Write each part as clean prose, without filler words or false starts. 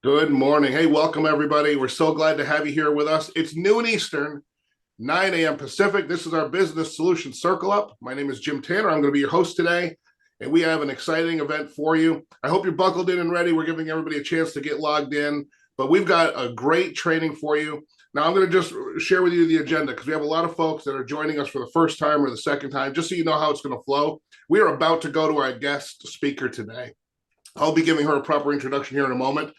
Good morning. Hey, welcome everybody. We're so glad to have you here with us. It's noon Eastern, 9 a.m. Pacific. This is our Business Solutions Circle Up. My name is Jim Tanner. I'm going to be your host today, and we have an exciting event for you. I hope you're buckled in and ready. We're giving everybody a chance to get logged in, but we've got a great training for you. Now, I'm going to just share with you the agenda because we have a lot of folks that are joining us for the first time or the second time, just so you know how it's going to flow. We are about to go to our guest speaker today. I'll be giving her a proper introduction here in a moment.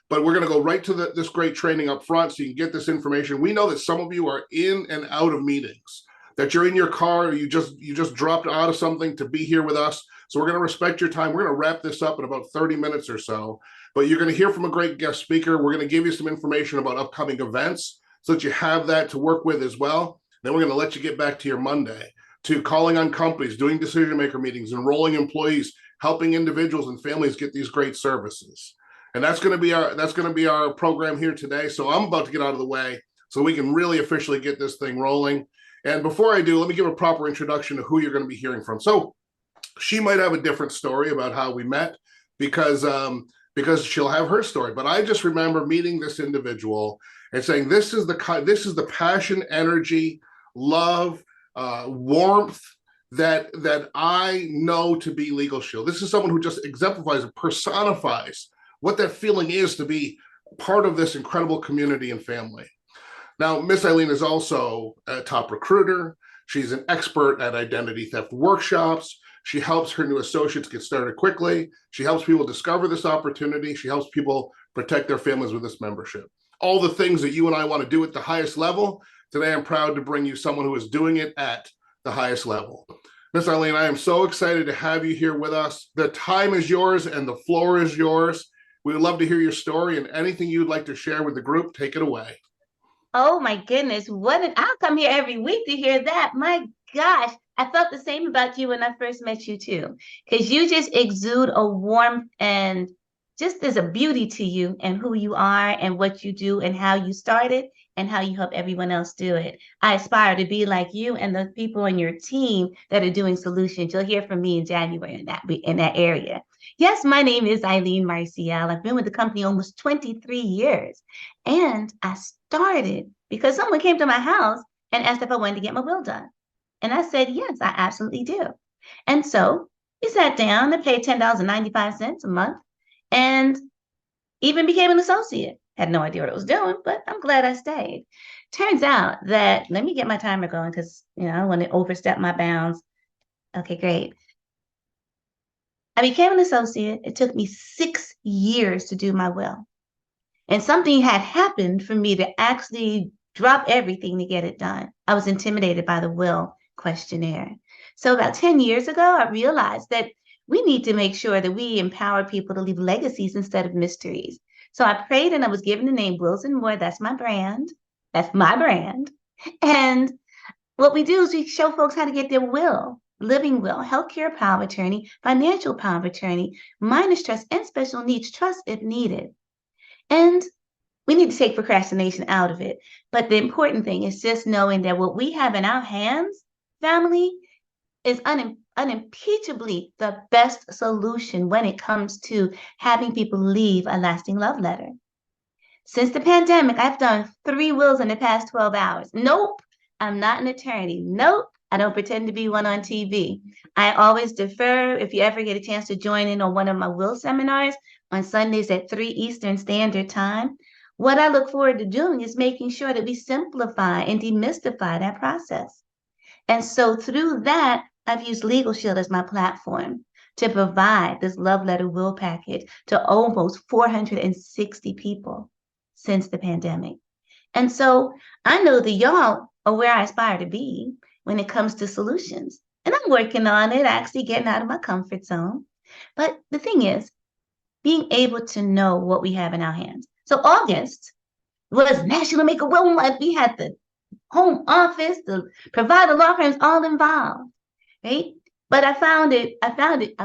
But we're going to go right to this great training up front so you can get this information. We know that some of you are in and out of meetings, that you're in your car, or you just dropped out of something to be here with us. So we're going to respect your time. We're going to wrap this up in about 30 minutes or so. But you're going to hear from a great guest speaker. We're going to give you some information about upcoming events so that you have that to work with as well. Then we're going to let you get back to your Monday, to calling on companies, doing decision maker meetings, enrolling employees, helping individuals and families get these great services. And that's going to be our program here today. So I'm about to get out of the way so we can really officially get this thing rolling. And before I do, let me give a proper introduction to who you're going to be hearing from. So she might have a different story about how we met because she'll have her story. But I just remember meeting this individual and saying, this is the passion, energy, love, warmth that I know to be Legal Shield. This is someone who just exemplifies and personifies what that feeling is to be part of this incredible community and family. Now, Miss Eileen is also a top recruiter. She's an expert at identity theft workshops. She helps her new associates get started quickly. She helps people discover this opportunity. She helps people protect their families with this membership. All the things that you and I want to do at the highest level. Today, I'm proud to bring you someone who is doing it at the highest level. Miss Eileen, I am so excited to have you here with us. The time is yours and the floor is yours. We would love to hear your story and anything you'd like to share with the group. Take it away. Oh my goodness, I'll come here every week to hear that. My gosh, I felt the same about you when I first met you too, because you just exude a warmth and just there's a beauty to you and who you are and what you do and how you started and how you help everyone else do it. I aspire to be like you and the people on your team that are doing solutions. You'll hear from me in January in that area. Yes, my name is Eileen Marcial. I've been with the company almost 23 years. And I started because someone came to my house and asked if I wanted to get my will done. And I said, yes, I absolutely do. And so we sat down and paid $10.95 a month and even became an associate. Had no idea what I was doing, but I'm glad I stayed. Turns out that, let me get my timer going because, I don't want to overstep my bounds. Okay, great. I became an associate. It took me 6 years to do my will. And something had happened for me to actually drop everything to get it done. I was intimidated by the will questionnaire. So about 10 years ago, I realized that we need to make sure that we empower people to leave legacies instead of mysteries. So I prayed and I was given the name Wills and More. That's my brand. That's my brand. And what we do is we show folks how to get their will, living will, healthcare power of attorney, financial power of attorney, minors trust, and special needs trust if needed. And we need to take procrastination out of it. But the important thing is just knowing that what we have in our hands, family, is unimpeachably the best solution when it comes to having people leave a lasting love letter. Since the pandemic, I've done 3 wills in the past 12 hours. Nope, I'm not an attorney. Nope, I don't pretend to be one on TV. I always defer. If you ever get a chance to join in on one of my will seminars on Sundays at 3 Eastern Standard Time, what I look forward to doing is making sure that we simplify and demystify that process. And so through that, I've used Legal Shield as my platform to provide this love letter will package to almost 460 people since the pandemic. And so I know that y'all are where I aspire to be when it comes to solutions. And I'm working on it, actually getting out of my comfort zone. But the thing is, being able to know what we have in our hands. So August was National Make a Will Month. We had the home office, the provider law firms all involved, right? But I found it, I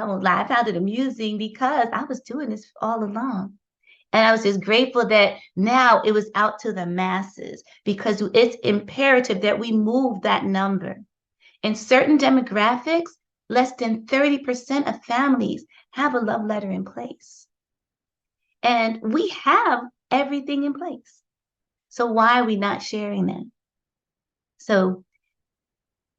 won't lie, I found it amusing because I was doing this all along. And I was just grateful that now it was out to the masses because it's imperative that we move that number. In certain demographics, less than 30% of families have a love letter in place. And we have everything in place. So why are we not sharing that? So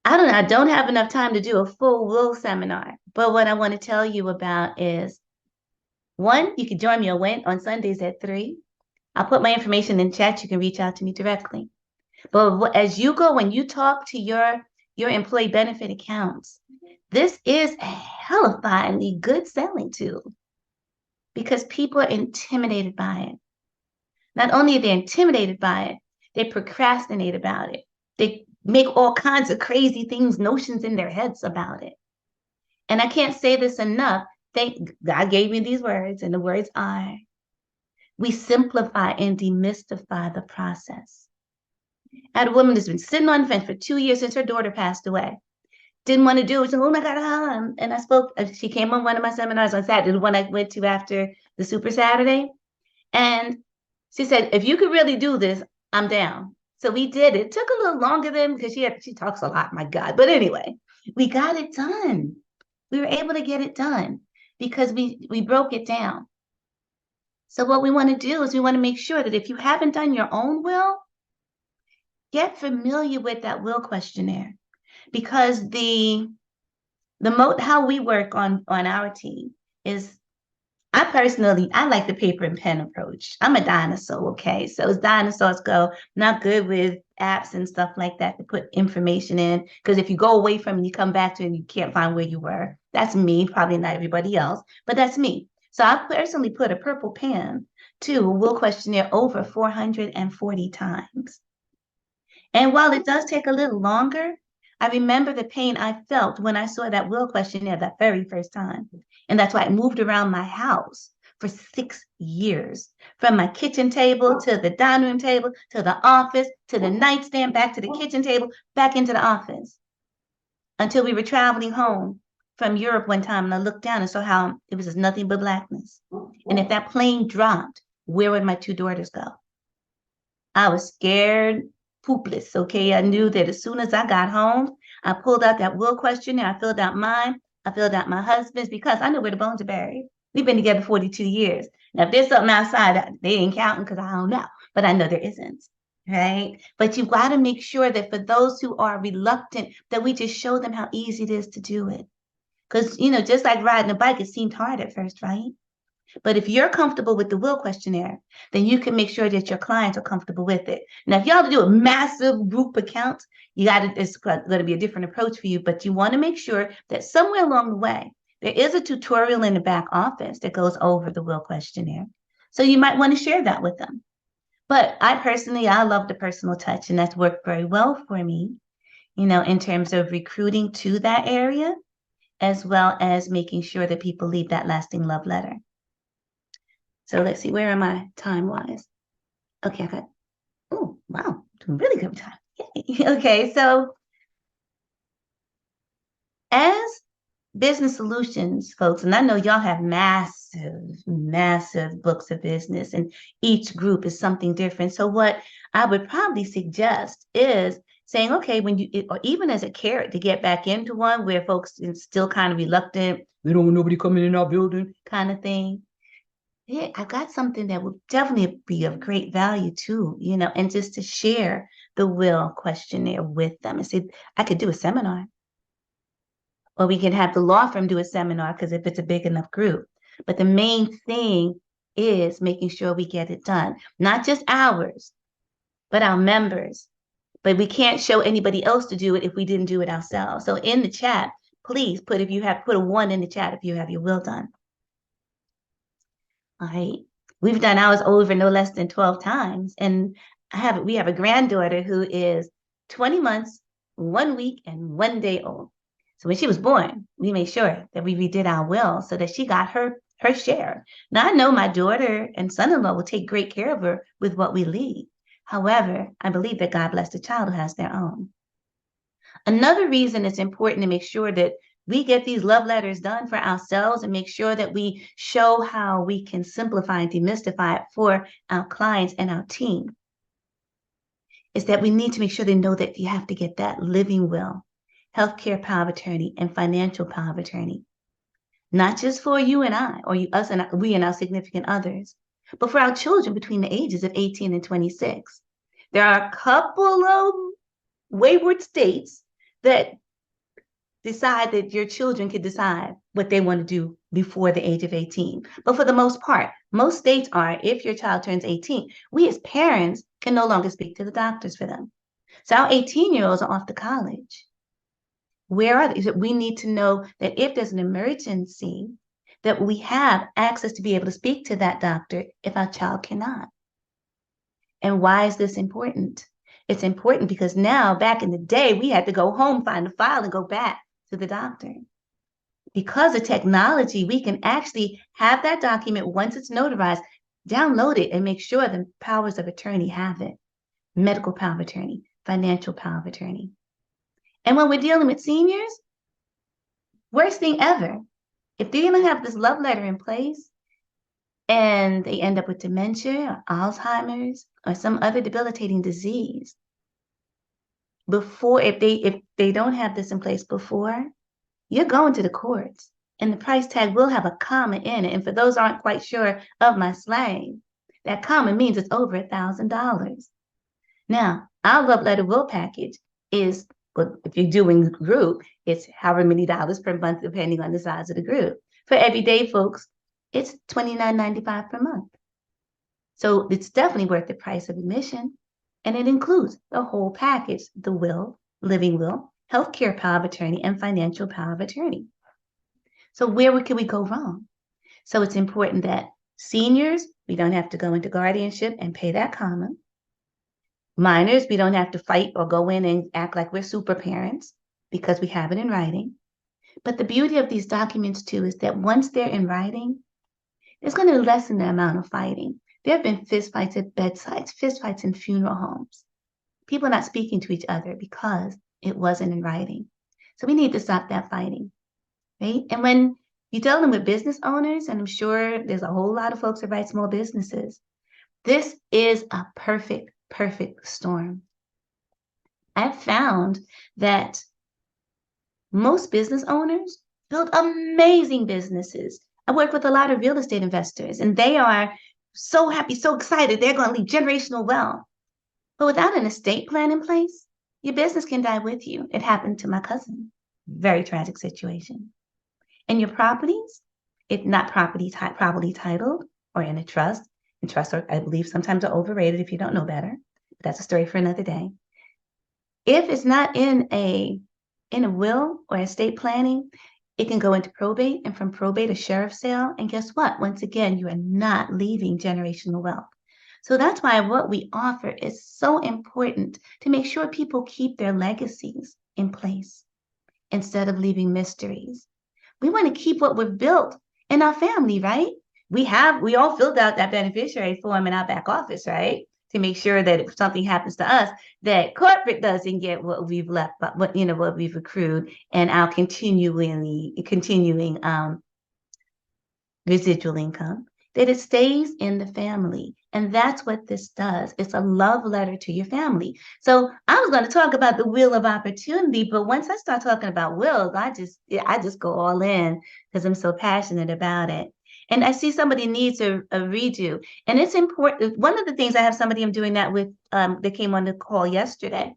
I don't know. I don't have enough time to do a full will seminar, but what I want to tell you about is one, you can join me on Sundays at 3. I'll put my information in chat. You can reach out to me directly. But as you go, when you talk to your employee benefit accounts, this is a hellifyingly good selling tool because people are intimidated by it. Not only are they intimidated by it, they procrastinate about it. They make all kinds of crazy things, notions in their heads about it. And I can't say this enough. Thank God gave me these words, and the words are, we simplify and demystify the process. I had a woman that's been sitting on the fence for 2 years since her daughter passed away. Didn't want to do it. She said, oh my God. And I spoke, she came on one of my seminars on Saturday, the one I went to after the Super Saturday. And she said, if you could really do this, I'm down. So we did it. It took a little longer than because she talks a lot, my God. But anyway, we got it done. We were able to get it done because we broke it down. So what we want to do is we want to make sure that if you haven't done your own will, get familiar with that will questionnaire, because how we work on our team is, I like the paper and pen approach. I'm a dinosaur, okay? So as dinosaurs go, I'm not good with apps and stuff like that to put information in, because if you go away from it and you come back to it and you can't find where you were, that's me, probably not everybody else, but that's me. So I personally put a purple pen to a will questionnaire over 440 times. And while it does take a little longer, I remember the pain I felt when I saw that will questionnaire that very first time. And that's why I moved around my house for 6 years, from my kitchen table to the dining room table, to the office, to the nightstand, back to the kitchen table, back into the office, until we were traveling home from Europe one time. And I looked down and saw how it was just nothing but blackness. And if that plane dropped, where would my 2 daughters go? I was scared poopless, okay? I knew that as soon as I got home, I pulled out that will questionnaire. I filled out mine. I filled out my husband's, because I know where the bones are buried. We've been together 42 years. Now, if there's something outside, they ain't counting because I don't know, but I know there isn't, right? But you've got to make sure that for those who are reluctant, that we just show them how easy it is to do it. Because, just like riding a bike, it seemed hard at first, right? But if you're comfortable with the will questionnaire, then you can make sure that your clients are comfortable with it. Now, if y'all do a massive group account, it's going to be a different approach for you, but you want to make sure that somewhere along the way, there is a tutorial in the back office that goes over the will questionnaire. So you might want to share that with them. But I love the personal touch, and that's worked very well for me, in terms of recruiting to that area, as well as making sure that people leave that lasting love letter. So let's see, where am I time-wise? Okay, I got, oh, wow, doing really good time. Yay. Okay, so as business solutions folks, and I know y'all have massive books of business, and each group is something different. So what I would probably suggest is saying, okay, or even as a carrot to get back into one where folks are still kind of reluctant, we don't want nobody coming in our building kind of thing. Yeah, I got something that will definitely be of great value too, and just to share the will questionnaire with them and say, I could do a seminar. Or we can have the law firm do a seminar, because if it's a big enough group. But the main thing is making sure we get it done. Not just ours, but our members. But we can't show anybody else to do it if we didn't do it ourselves. So in the chat, please put a 1 in the chat if you have your will done. All right. We've done ours over no less than 12 times. And we have a granddaughter who is 20 months, 1 week, and 1 day old. So when she was born, we made sure that we redid our will so that she got her share. Now, I know my daughter and son-in-law will take great care of her with what we leave. However, I believe that God bless the child who has their own. Another reason it's important to make sure that we get these love letters done for ourselves and make sure that we show how we can simplify and demystify it for our clients and our team is that we need to make sure they know that you have to get that living will, healthcare power of attorney, and financial power of attorney, not just for you and I, or us and we and our significant others, But for our children between the ages of 18 and 26, there are a couple of wayward states that decide that your children can decide what they want to do before the age of 18. But for the most part, most states are, if your child turns 18, we as parents can no longer speak to the doctors for them. So our 18-year-olds are off to college. Where are they? We need to know that if there's an emergency, that we have access to be able to speak to that doctor if our child cannot. And why is this important? It's important because now, back in the day, we had to go home, find the file, and go back to the doctor. Because of technology, we can actually have that document once it's notarized, download it, and make sure the powers of attorney have it. Medical power of attorney, financial power of attorney. And when we're dealing with seniors, worst thing ever, if they don't have this love letter in place and they end up with dementia or Alzheimer's or some other debilitating disease, if they don't have this in place before, you're going to the courts, and the price tag will have a comma in it. And for those who aren't quite sure of my slang, that comma means it's over $1,000. Now, our love letter will package is, well, if you're doing group, it's however many dollars per month, depending on the size of the group. For everyday folks, it's $29.95 per month. So it's definitely worth the price of admission. And it includes the whole package, the will, living will, healthcare power of attorney, and financial power of attorney. So where can we go wrong? So it's important that seniors, we don't have to go into guardianship and pay that comma. Minors, we don't have to fight or go in and act like we're super parents because we have it in writing. But the beauty of these documents too is that once they're in writing, it's going to lessen the amount of fighting. There have been fistfights at bedsides, fistfights in funeral homes. People not speaking to each other because it wasn't in writing. So we need to stop that fighting, right? And when you tell them with business owners, and I'm sure there's a whole lot of folks that write small businesses, this is a perfect storm. I've found that most business owners build amazing businesses. I work with a lot of real estate investors, and they are so happy, so excited. They're going to leave generational wealth. But without an estate plan in place, your business can die with you. It happened to my cousin. Very tragic situation. And your properties, if not properly titled or in a trust, and trusts are, I believe, sometimes are overrated if you don't know better. But that's a story for another day. If it's not in a will or estate planning, it can go into probate, and from probate, a sheriff's sale. And guess what? Once again, you are not leaving generational wealth. So that's why what we offer is so important, to make sure people keep their legacies in place instead of leaving mysteries. We want to keep what we've built in our family, right? We all filled out that beneficiary form in our back office, right? To make sure that if something happens to us, that corporate doesn't get what we've left, but what we've accrued, and our continuing residual income, that it stays in the family. And that's what this does. It's a love letter to your family. So I was going to talk about the wheel of opportunity, but once I start talking about wills, I just go all in because I'm so passionate about it. And I see somebody needs a redo. And it's important. One of the things I have somebody I'm doing that with, that came on the call yesterday.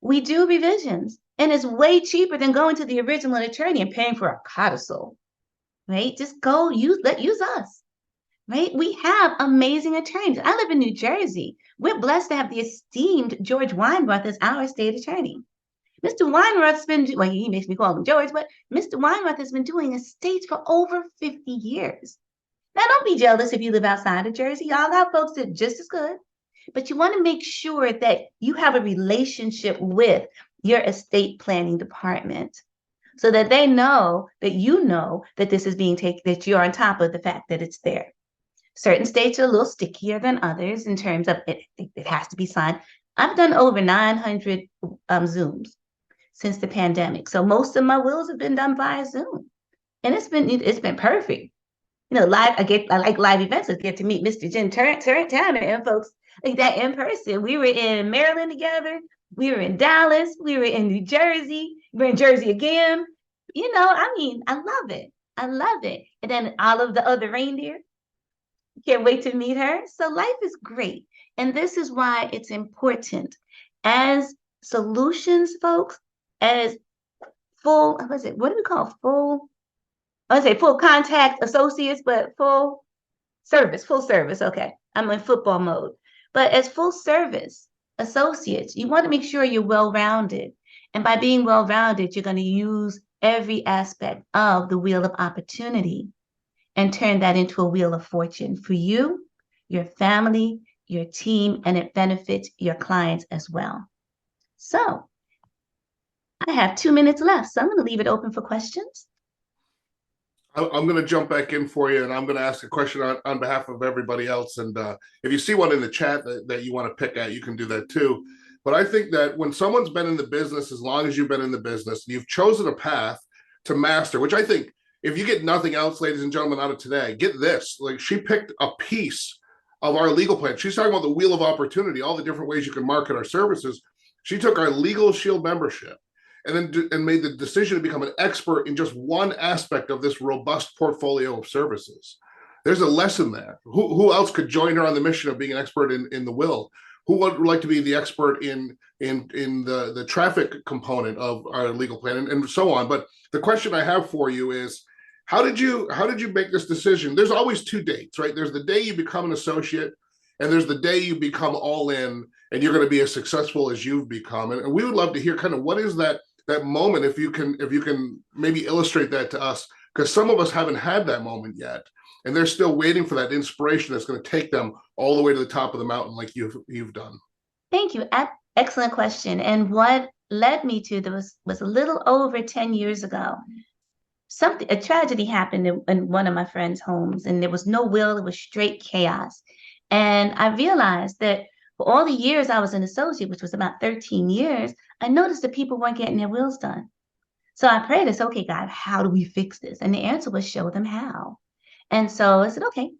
We do revisions, and it's way cheaper than going to the original attorney and paying for a codicil, right? Just use us, right? We have amazing attorneys. I live in New Jersey. We're blessed to have the esteemed George Weinroth as our state attorney. Mr. Weinroth's been, well, he makes me call him George, but Mr. Weinroth has been doing estates for over 50 years. Now, don't be jealous if you live outside of Jersey. Y'all got folks that are just as good. But you want to make sure that you have a relationship with your estate planning department so that they know that you know that this is being taken, that you're on top of the fact that it's there. Certain states are a little stickier than others in terms of it has to be signed. I've done over 900 Zooms since the pandemic. So most of my wills have been done via Zoom. And it's been perfect. Live, I like live events. I get to meet Mr. Jim Tanner and folks like that in person. We were in Maryland together. We were in Dallas. We were in New Jersey. We're in Jersey again. I love it. I love it. And then all of the other reindeer. Can't wait to meet her. So life is great. And this is why it's important as solutions folks, as full, what is it? What do we call full? I say full contact associates, but full service. Okay. I'm in football mode. But as full service associates, you want to make sure you're well-rounded. And by being well-rounded, you're going to use every aspect of the wheel of opportunity and turn that into a wheel of fortune for you, your family, your team, and it benefits your clients as well. So I have 2 minutes left, so I'm going to leave it open for questions. I'm going to jump back in for you, and I'm going to ask a question on behalf of everybody else. And if you see one in the chat that you want to pick at, you can do that too. But I think that when someone's been in the business, as long as you've been in the business, and you've chosen a path to master, which I think if you get nothing else, ladies and gentlemen, out of today, get this. Like, she picked a piece of our legal plan. She's talking about the wheel of opportunity, all the different ways you can market our services. She took our Legal Shield membership and made the decision to become an expert in just one aspect of this robust portfolio of services. There's a lesson there. Who else could join her on the mission of being an expert in the will? Who would like to be the expert in the traffic component of our legal plan, and so on? But the question I have for you is, how did you make this decision? There's always two dates, right? There's the day you become an associate, and there's the day you become all in, and you're going to be as successful as you've become. And we would love to hear kind of what is that moment, if you can maybe illustrate that to us, because some of us haven't had that moment yet, and they're still waiting for that inspiration that's going to take them all the way to the top of the mountain, like you've done. Thank you. Excellent question. And what led me to this was a little over 10 years ago. A tragedy happened in one of my friends' homes, and there was no will. It was straight chaos. And I realized that for all the years I was an associate, which was about 13 years, I noticed that people weren't getting their wills done. So I prayed, I said, okay, God, how do we fix this? And the answer was show them how. And so I said, okay.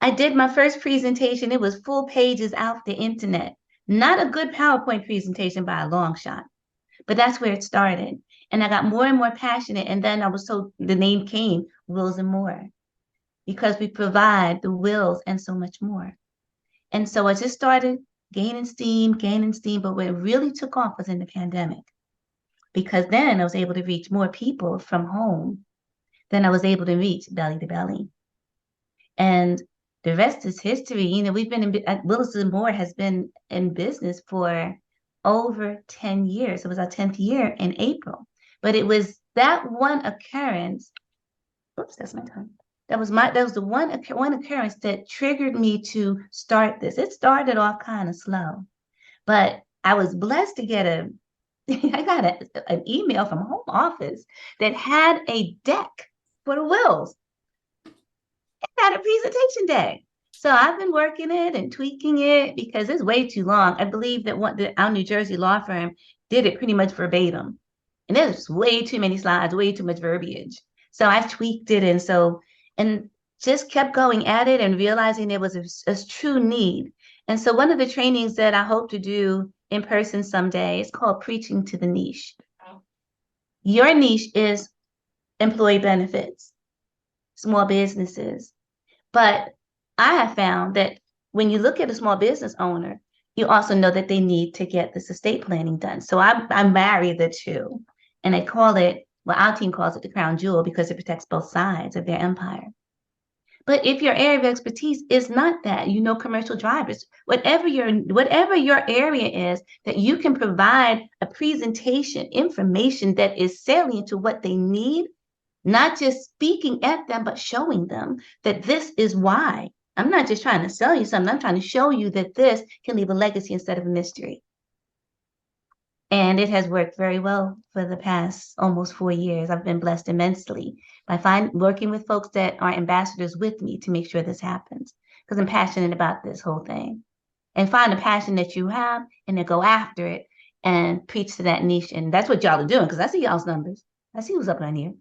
I did my first presentation. It was full pages out the internet. Not a good PowerPoint presentation by a long shot, but that's where it started. And I got more and more passionate. And then the name came, Wills and More, because we provide the wills and so much more. And so I just started gaining steam, but where it really took off was in the pandemic, because then I was able to reach more people from home than I was able to reach belly to belly. And the rest is history. You know, we've been Wills and More has been in business for over 10 years. It was our 10th year in April. But it was that one occurrence. Oops, that's my tongue. That was the one occurrence that triggered me to start this. It started off kind of slow, but I was blessed to get I got an email from home office that had a deck for the wills. It had a presentation day. So I've been working it and tweaking it because it's way too long. I believe that our New Jersey law firm did it pretty much verbatim. And there's way too many slides, way too much verbiage. So I've tweaked it and just kept going at it and realizing there was a true need. And so one of the trainings that I hope to do in person someday is called Preaching to the Niche. Your niche is employee benefits, small businesses. But I have found that when you look at a small business owner, you also know that they need to get this estate planning done. So I marry the two, and I call it, well, our team calls it the crown jewel because it protects both sides of their empire. But if your area of expertise is not that, commercial drivers, whatever your area is, that you can provide a presentation, information that is salient to what they need, not just speaking at them, but showing them that this is why. I'm not just trying to sell you something. I'm trying to show you that this can leave a legacy instead of a mystery. And it has worked very well for the past almost 4 years. I've been blessed immensely by working with folks that are ambassadors with me to make sure this happens, because I'm passionate about this whole thing. And find the passion that you have and then go after it and preach to that niche. And that's what y'all are doing, because I see y'all's numbers. I see who's up on here.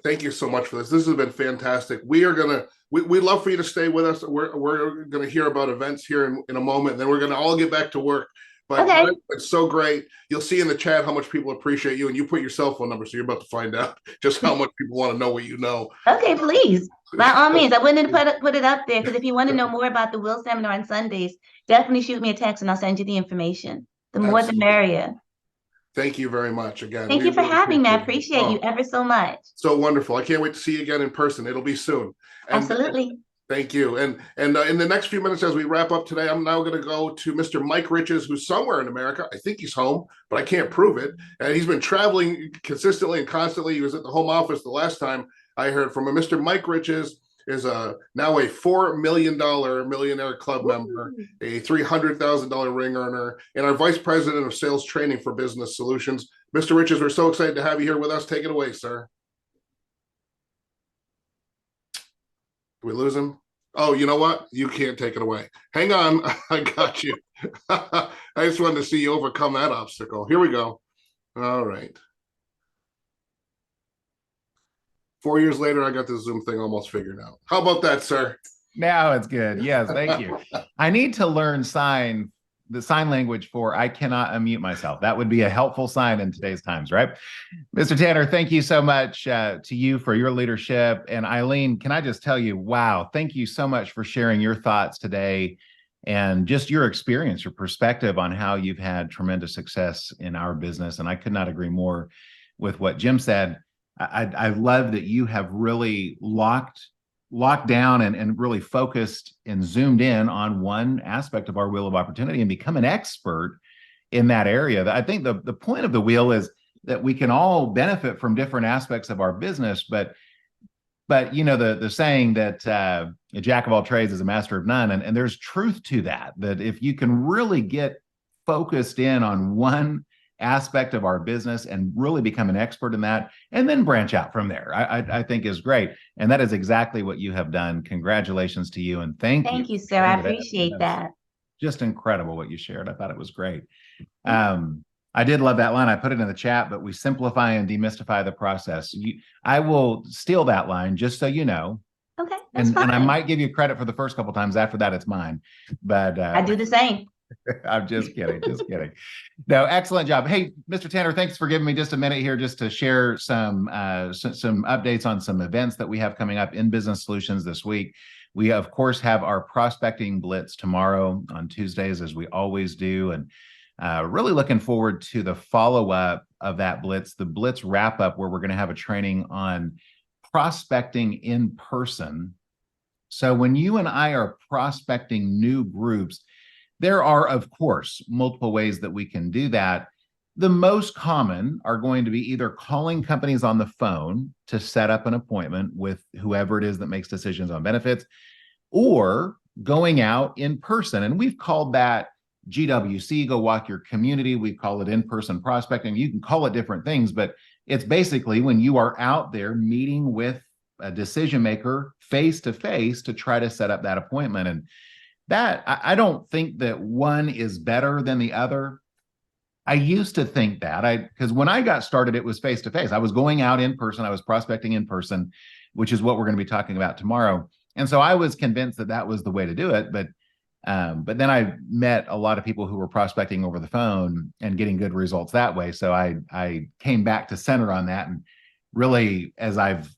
Thank you so much for this. This has been fantastic. We'd love for you to stay with us. We're going to hear about events here in a moment, and then we're going to all get back to work. But Okay. it's so great. You'll see in the chat how much people appreciate you, and you put your cell phone number, so you're about to find out just how much people want to know what you know. Okay, please. By all means, I wouldn't put it up there because if you want to know more about the Will Seminar on Sundays, definitely shoot me a text and I'll send you the information. The more the Absolutely. merrier. Thank you very much again. Thank We you for really having me. I appreciate it. appreciate you ever so much. So wonderful. I can't wait to see you again in person. It'll be soon. And Absolutely. thank you. And in the next few minutes, as we wrap up today, I'm now going to go to Mr. Mike Riches, who's somewhere in America. I think he's home, but I can't prove it. And he's been traveling consistently and constantly. He was at the home office the last time I heard from him. Mr. Mike Riches is now a $4 million millionaire club member, a $300,000 ring earner, and our vice president of sales training for business solutions. Mr. Riches, we're so excited to have you here with us. Take it away, sir. Did we lose him? Oh, you know what? You can't take it away. Hang on. I got you. I just wanted to see you overcome that obstacle. Here we go. All right. 4 years later, I got the Zoom thing almost figured out. How about that, sir? Now it's good. Yes, thank you. I need to learn the sign language for I cannot unmute myself. That would be a helpful sign in today's times, right? Mr. Tanner, thank you so much to you for your leadership. And Eileen, can I just tell you, wow, thank you so much for sharing your thoughts today and just your experience, your perspective on how you've had tremendous success in our business. And I could not agree more with what Jim said. I love that you have really locked down and really focused and zoomed in on one aspect of our wheel of opportunity and become an expert in that area. I think the point of the wheel is that we can all benefit from different aspects of our business, but you know, the saying that a jack of all trades is a master of none, and there's truth to that if you can really get focused in on one aspect of our business and really become an expert in that and then branch out from there, I think is great. And that is exactly what you have done. Congratulations to you. And thank you. Thank you, sir. I appreciate that. Just incredible what you shared. I thought it was great. I did love that line. I put it in the chat, but we simplify and demystify the process. I will steal that line just so you know. Okay. That's And fine. I might give you credit for the first couple times. After that, it's mine. But I do the same. I'm just kidding. Just kidding. No, excellent job. Hey, Mr. Tanner, thanks for giving me just a minute here just to share some updates on some events that we have coming up in Business Solutions this week. We, of course, have our Prospecting Blitz tomorrow on Tuesdays, as we always do. And really looking forward to the follow-up of that Blitz, the Blitz wrap-up, where we're going to have a training on prospecting in person. So when you and I are prospecting new groups, there are, of course, multiple ways that we can do that. The most common are going to be either calling companies on the phone to set up an appointment with whoever it is that makes decisions on benefits, or going out in person. And we've called that GWC, Go Walk Your Community. We call it in-person prospecting. You can call it different things, but it's basically when you are out there meeting with a decision maker face-to-face to try to set up that appointment. And that, I don't think that one is better than the other. I used to think that, because when I got started, it was face-to-face. I was going out in person. I was prospecting in person, which is what we're going to be talking about tomorrow. And so I was convinced that that was the way to do it. But then I met a lot of people who were prospecting over the phone and getting good results that way. So I came back to center on that. And really, as I've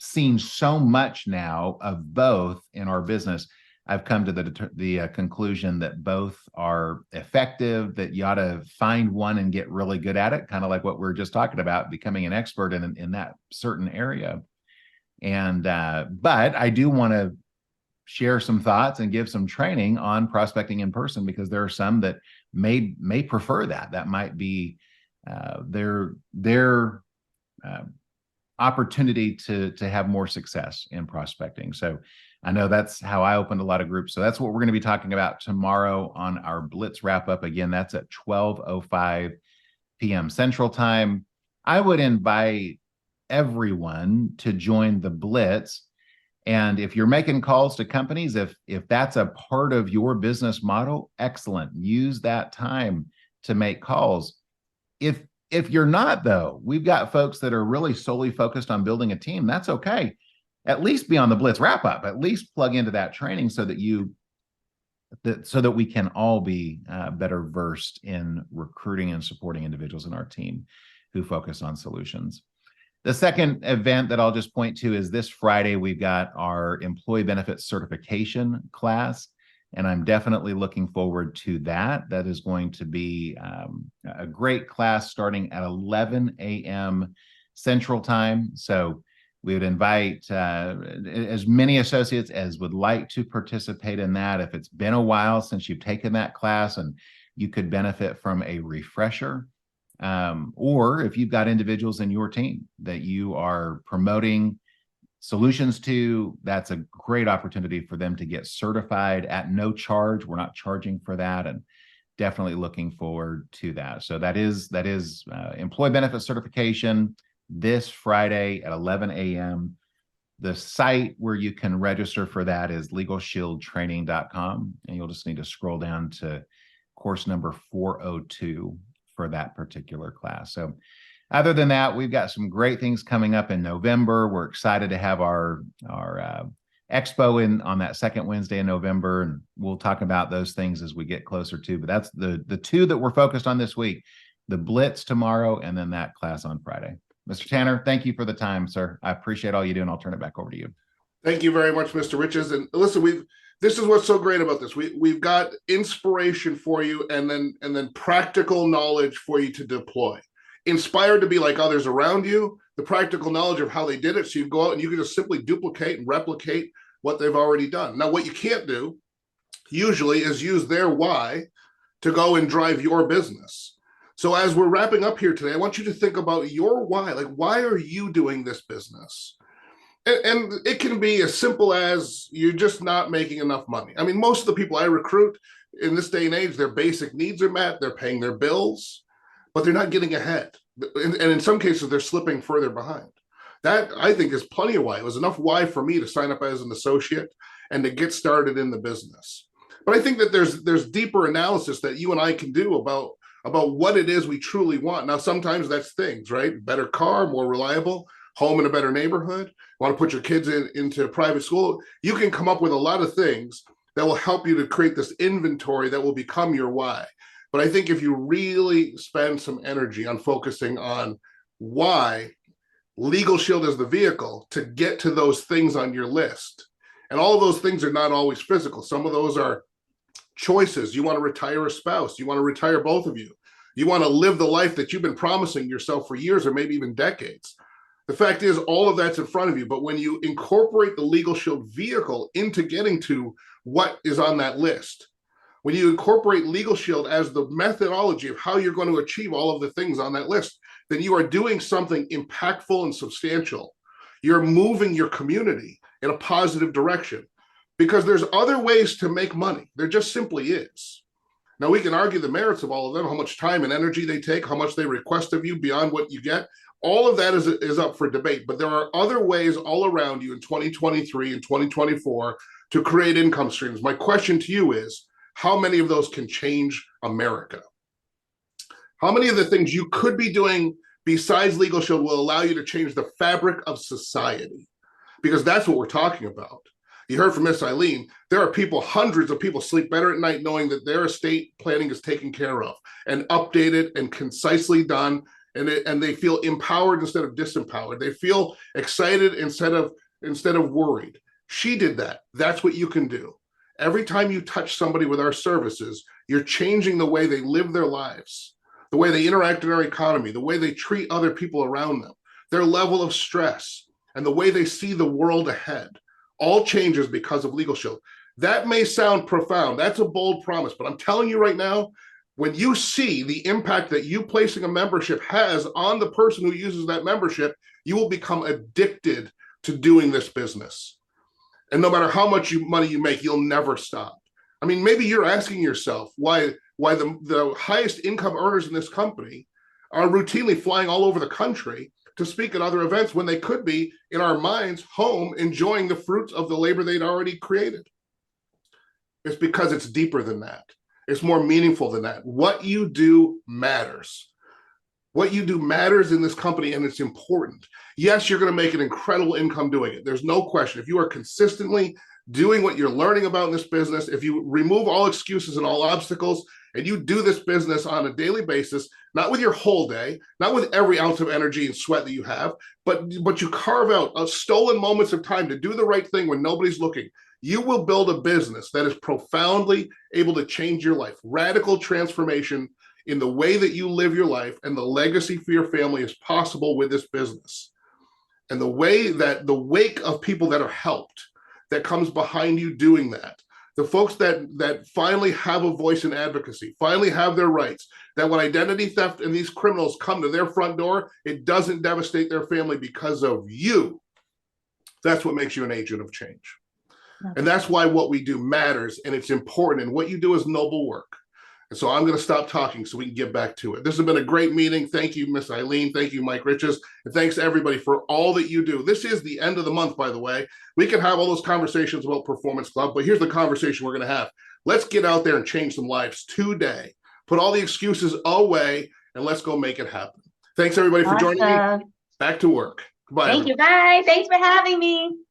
seen so much now of both in our business, I've come to the conclusion that both are effective, that you ought to find one and get really good at it, kind of like what we were just talking about, becoming an expert in that certain area. And but I do want to share some thoughts and give some training on prospecting in person, because there are some that may prefer that. That might be their opportunity to have more success in prospecting. So I know that's how I opened a lot of groups. So that's what we're going to be talking about tomorrow on our Blitz wrap up. Again, that's at 12:05 p.m. Central Time. I would invite everyone to join the Blitz. And if you're making calls to companies, if that's a part of your business model, excellent. Use that time to make calls. If you're not, though, we've got folks that are really solely focused on building a team. That's okay. At least be on the Blitz wrap up. At least plug into that training so that you so that we can all be better versed in recruiting and supporting individuals in our team who focus on solutions. The second event that I'll just point to is this Friday, we've got our employee benefits certification class, and I'm definitely looking forward to that. That is going to be a great class starting at 11 a.m. Central Time. So we would invite as many associates as would like to participate in that. If it's been a while since you've taken that class and you could benefit from a refresher, or if you've got individuals in your team that you are promoting solutions to, that's a great opportunity for them to get certified at no charge. We're not charging for that, and definitely looking forward to that. So that is employee benefit certification this Friday at 11 a.m. The site where you can register for that is legalshieldtraining.com, and you'll just need to scroll down to course number 402 for that particular class. So other than that, we've got some great things coming up in November. We're excited to have our expo on that second Wednesday in November, and we'll talk about those things as we get closer to. But that's the two that we're focused on this week: the Blitz tomorrow, and then that class on Friday. Mr. Tanner, thank you for the time, sir. I appreciate all you do, and I'll turn it back over to you. Thank you very much, Mr. Riches. And listen, this is what's so great about this. We've got inspiration for you, and then practical knowledge for you to deploy. Inspired to be like others around you, the practical knowledge of how they did it, so you go out and you can just simply duplicate and replicate what they've already done. Now, what you can't do usually is use their why to go and drive your business. So as we're wrapping up here today, I want you to think about your why. Like, why are you doing this business? And it can be as simple as you're just not making enough money. I mean, most of the people I recruit in this day and age, their basic needs are met, they're paying their bills, but they're not getting ahead. And in some cases, they're slipping further behind. That, I think, is plenty of why. It was enough why for me to sign up as an associate and to get started in the business. But I think that there's deeper analysis that you and I can do about what it is we truly want. Now, sometimes that's things, right? Better car, more reliable, home in a better neighborhood, want to put your kids into private school. You can come up with a lot of things that will help you to create this inventory that will become your why. But I think if you really spend some energy on focusing on why, Legal Shield is the vehicle to get to those things on your list. And all of those things are not always physical. Some of those are choices. You want to retire a spouse. You want to retire both of you. You want to live the life that you've been promising yourself for years or maybe even decades. The fact is, all of that's in front of you. But when you incorporate the Legal Shield vehicle into getting to what is on that list, when you incorporate Legal Shield as the methodology of how you're going to achieve all of the things on that list, then you are doing something impactful and substantial. You're moving your community in a positive direction. Because there's other ways to make money. There just simply is. Now, we can argue the merits of all of them, how much time and energy they take, how much they request of you beyond what you get. All of that is up for debate. But there are other ways all around you in 2023 and 2024 to create income streams. My question to you is, how many of those can change America? How many of the things you could be doing besides Legal Shield will allow you to change the fabric of society? Because that's what we're talking about. You heard from Miss Eileen, there are people, hundreds of people sleep better at night knowing that their estate planning is taken care of and updated and concisely done, and they feel empowered instead of disempowered. They feel excited instead of worried. She did that. That's what you can do. Every time you touch somebody with our services, you're changing the way they live their lives, the way they interact in our economy, the way they treat other people around them, their level of stress, and the way they see the world ahead. All changes because of Legal Shield. That may sound profound. That's a bold promise, but I'm telling you right now, when you see the impact that you placing a membership has on the person who uses that membership, you will become addicted to doing this business. And no matter how much money you make, you'll never stop. I mean, maybe you're asking yourself why the highest income earners in this company are routinely flying all over the country to speak at other events when they could be in our minds home enjoying the fruits of the labor they'd already created. It's because it's deeper than that. It's more meaningful than that. What you do matters. What you do matters in this company, and it's important. Yes, you're going to make an incredible income doing it. There's no question. If you are consistently doing what you're learning about in this business, if you remove all excuses and all obstacles, and you do this business on a daily basis, not with your whole day, not with every ounce of energy and sweat that you have, but you carve out stolen moments of time to do the right thing when nobody's looking, you will build a business that is profoundly able to change your life. Radical transformation in the way that you live your life and the legacy for your family is possible with this business. And the way that the wake of people that are helped, that comes behind you doing that, the folks that finally have a voice in advocacy, finally have their rights, that when identity theft and these criminals come to their front door, it doesn't devastate their family because of you. That's what makes you an agent of change. And that's why what we do matters, and it's important, and what you do is noble work. And so I'm going to stop talking so we can get back to it. This has been a great meeting. Thank you, Miss Eileen. Thank you, Mike Riches. And thanks to everybody for all that you do. This is the end of the month, by the way. We can have all those conversations about Performance Club, but here's the conversation we're going to have. Let's get out there and change some lives today. Put all the excuses away, and let's go make it happen. Thanks, everybody, for joining me. Back to work. Goodbye. Thank you. Bye. Thanks for having me.